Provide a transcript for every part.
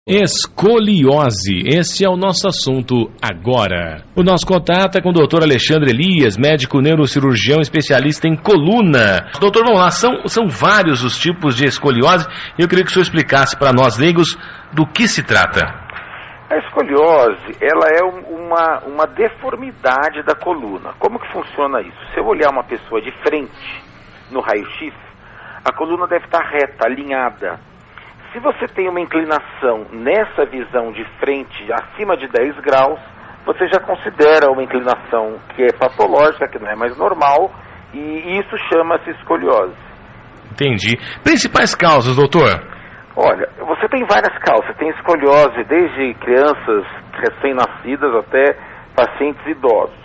Escoliose, esse é o nosso assunto agora. O nosso contato é com o Dr. Alexandre Elias, médico neurocirurgião especialista em coluna. Doutor, vamos lá, são vários os tipos de escoliose e eu queria que o senhor explicasse para nós leigos do que se trata. A escoliose, ela é uma deformidade da coluna. Como que funciona isso? Se eu olhar uma pessoa de frente no raio-x, a coluna deve estar reta, alinhada. Se você tem uma inclinação nessa visão de frente acima de 10 graus, você já considera uma inclinação que é patológica, que não é mais normal, e isso chama-se escoliose. Entendi. Principais causas, doutor? Olha, você tem várias causas. Você tem escoliose desde crianças recém-nascidas até pacientes idosos.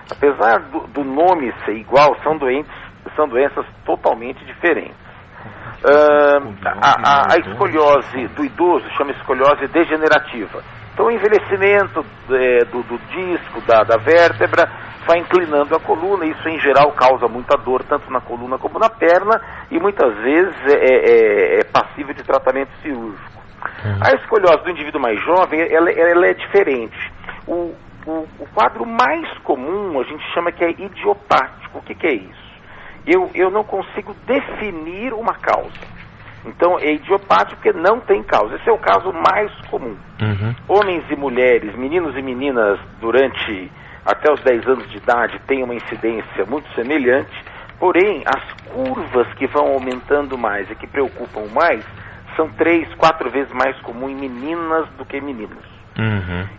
Apesar do nome ser igual, são doenças totalmente diferentes. A escoliose do idoso chama escoliose degenerativa. Então o envelhecimento do disco, da vértebra, vai inclinando a coluna. Isso em geral causa muita dor, tanto na coluna como na perna, e muitas vezes é passível de tratamento cirúrgico. A escoliose do indivíduo mais jovem, ela é diferente. O quadro mais comum a gente chama que é idiopático. O que é isso? Eu não consigo definir uma causa. Então é idiopático porque não tem causa. Esse é o caso mais comum. Homens e mulheres, meninos e meninas, durante até os 10 anos de idade, têm uma incidência muito semelhante, porém as curvas que vão aumentando mais e que preocupam mais são 3, 4 vezes mais comum em meninas do que em meninos.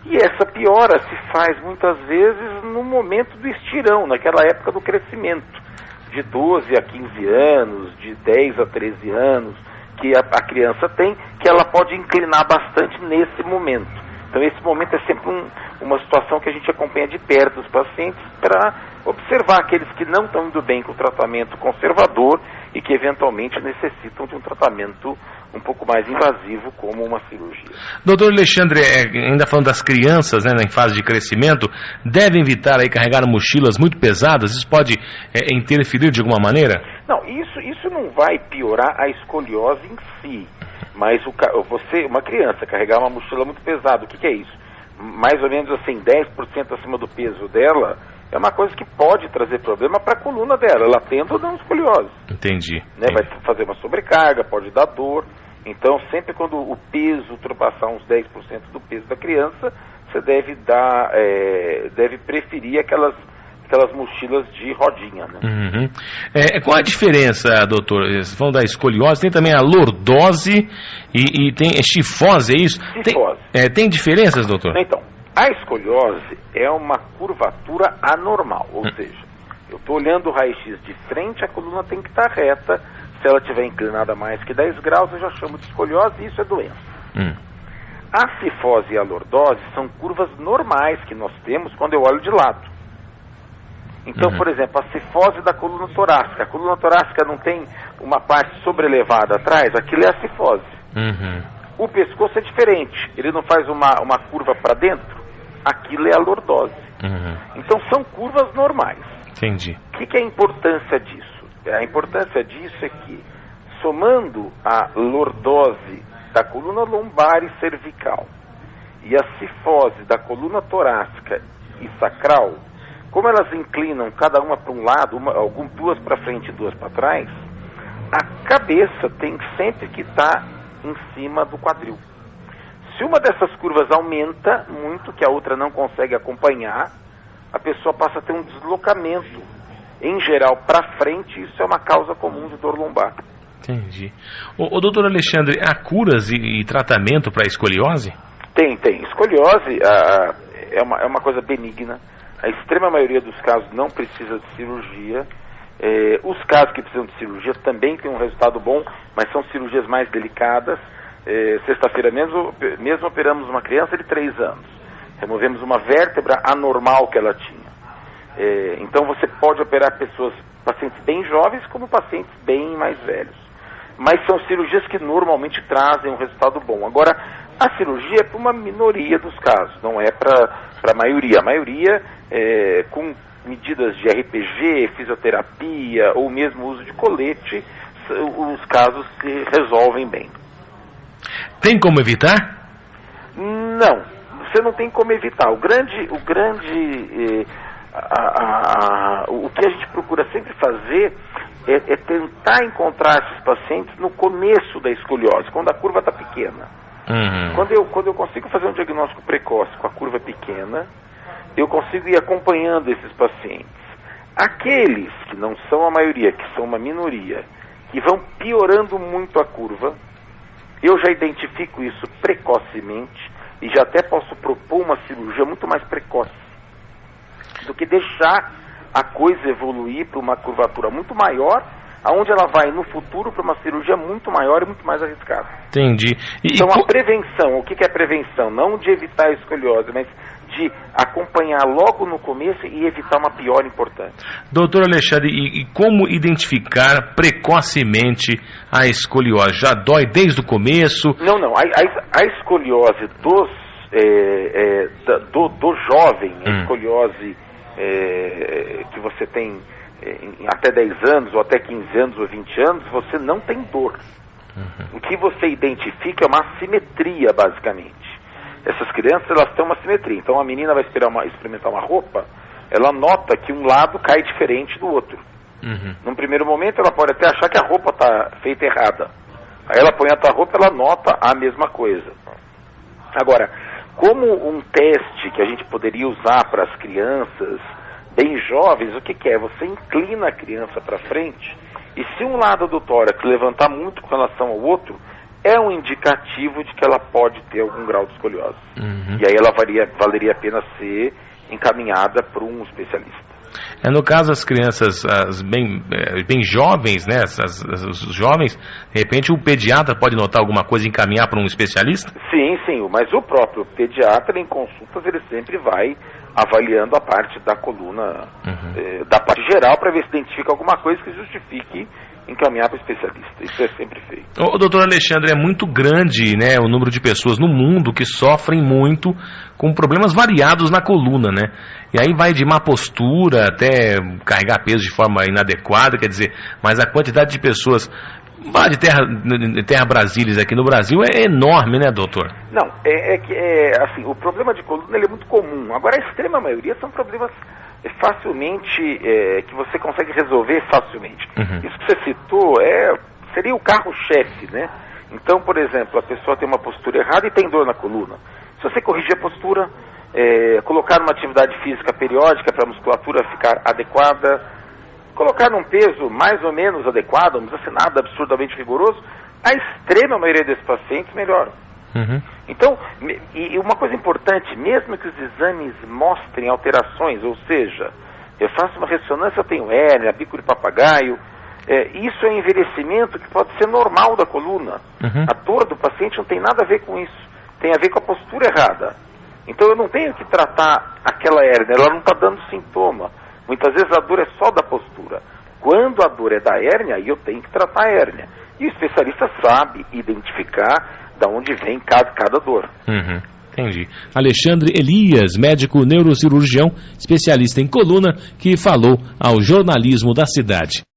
E essa piora se faz muitas vezes no momento do estirão, naquela época do crescimento, de 12 a 15 anos, de 10 a 13 anos, que a criança tem, que ela pode inclinar bastante nesse momento. Então esse momento é sempre uma situação que a gente acompanha de perto os pacientes para observar aqueles que não estão indo bem com o tratamento conservador e que eventualmente necessitam de um tratamento um pouco mais invasivo, como uma cirurgia. Doutor Alexandre, ainda falando das crianças, né, em fase de crescimento, devem evitar aí carregar mochilas muito pesadas? Isso pode interferir de alguma maneira? Não, isso não vai piorar a escoliose em si, mas uma criança carregar uma mochila muito pesada, o que é isso? Mais ou menos assim, 10% acima do peso dela, é uma coisa que pode trazer problema para a coluna dela, ela tendo ou não escoliose. Entendi. Vai fazer uma sobrecarga, pode dar dor. Então, sempre quando o peso ultrapassar uns 10% do peso da criança, você deve preferir aquelas mochilas de rodinha, né? Qual a diferença, doutor? Vocês falam da escoliose, tem também a lordose e tem chifose, é isso? Chifose. Tem diferenças, doutor? Então, a escoliose é uma curvatura anormal, ou seja, eu estou olhando o raio-x de frente, a coluna tem que estar reta. Se ela estiver inclinada mais que 10 graus, eu já chamo de escoliose e isso é doença. A cifose e a lordose são curvas normais que nós temos quando eu olho de lado. Então, por exemplo, a cifose da coluna torácica. A coluna torácica não tem uma parte sobrelevada atrás, aquilo é a cifose. O pescoço é diferente, ele não faz uma curva para dentro, aquilo é a lordose. Então são curvas normais. Entendi. O que é a importância disso? A importância disso é que, somando a lordose da coluna lombar e cervical e a cifose da coluna torácica e sacral, como elas inclinam cada uma para um lado, duas para frente e duas para trás, a cabeça tem sempre que estar em cima do quadril. Se uma dessas curvas aumenta muito, que a outra não consegue acompanhar, a pessoa passa a ter um deslocamento, em geral, para frente. Isso é uma causa comum de dor lombar. Entendi. O doutor Alexandre, há curas e tratamento para a escoliose? Tem. Escoliose é uma coisa benigna. A extrema maioria dos casos não precisa de cirurgia. Os casos que precisam de cirurgia também têm um resultado bom, mas são cirurgias mais delicadas. Sexta-feira mesmo operamos uma criança de 3 anos. Removemos uma vértebra anormal que ela tinha. Então você pode operar pacientes bem jovens como pacientes bem mais velhos. Mas são cirurgias que normalmente trazem um resultado bom. Agora, a cirurgia é para uma minoria dos casos, não é para a maioria. A maioria, com medidas de RPG, fisioterapia ou mesmo uso de colete, os casos se resolvem bem. Tem como evitar? Não, você não tem como evitar. O que a gente procura sempre fazer é tentar encontrar esses pacientes no começo da escoliose, quando a curva está pequena. Uhum. Quando eu consigo fazer um diagnóstico precoce com a curva pequena, eu consigo ir acompanhando esses pacientes. Aqueles que não são a maioria, que são uma minoria, que vão piorando muito a curva, eu já identifico isso precocemente e já até posso propor uma cirurgia muito mais precoce do que deixar a coisa evoluir para uma curvatura muito maior, aonde ela vai no futuro para uma cirurgia muito maior e muito mais arriscada. Entendi. Então a prevenção, o que é prevenção? Não de evitar a escoliose, mas de acompanhar logo no começo e evitar uma piora importante. Doutor Alexandre, e como identificar precocemente a escoliose? Já dói desde o começo? Não. A escoliose do jovem, a escoliose que você tem até 10 anos, ou até 15 anos, ou 20 anos, você não tem dor. Uhum. O que você identifica é uma assimetria, basicamente. Essas crianças, elas têm uma simetria. Então, a menina vai experimentar uma roupa, ela nota que um lado cai diferente do outro. Uhum. Num primeiro momento, ela pode até achar que a roupa está feita errada. Aí ela põe a roupa, ela nota a mesma coisa. Agora, como um teste que a gente poderia usar para as crianças bem jovens, o que é? Você inclina a criança para frente, e se um lado do tórax levantar muito com relação ao outro, é um indicativo de que ela pode ter algum grau de escoliose. Uhum. E aí ela valeria a pena ser encaminhada por um especialista. No caso, as crianças bem jovens, né, os jovens, de repente o pediatra pode notar alguma coisa e encaminhar para um especialista? Sim, mas o próprio pediatra, em consultas, ele sempre vai avaliando a parte da coluna, da parte geral, para ver se identifica alguma coisa que justifique encaminhar para o especialista. Isso é sempre feito. O doutor Alexandre, é muito grande, né, o número de pessoas no mundo que sofrem muito com problemas variados na coluna, né? E aí vai de má postura até carregar peso de forma inadequada, quer dizer, mas a quantidade de pessoas de terra Brasília aqui no Brasil é enorme, né, doutor? Não, assim, o problema de coluna ele é muito comum. Agora, a extrema maioria são problemas facilmente, que você consegue resolver facilmente. Uhum. Isso que você citou seria o carro-chefe, né? Então, por exemplo, a pessoa tem uma postura errada e tem dor na coluna. Se você corrigir a postura, colocar uma atividade física periódica para a musculatura ficar adequada, colocar num peso mais ou menos adequado, não precisa ser nada absurdamente rigoroso, a extrema maioria desses pacientes melhoram. Uhum. Então, e uma coisa importante, mesmo que os exames mostrem alterações, ou seja, eu faço uma ressonância, eu tenho hérnia, bico de papagaio, isso é envelhecimento que pode ser normal da coluna. Uhum. A dor do paciente não tem nada a ver com isso, tem a ver com a postura errada. Então eu não tenho que tratar aquela hérnia, ela não está dando sintoma. Muitas vezes a dor é só da postura. Quando a dor é da hérnia, aí eu tenho que tratar a hérnia. E o especialista sabe identificar de onde vem cada dor. Uhum, entendi. Alexandre Elias, médico neurocirurgião, especialista em coluna, que falou ao Jornalismo da Cidade.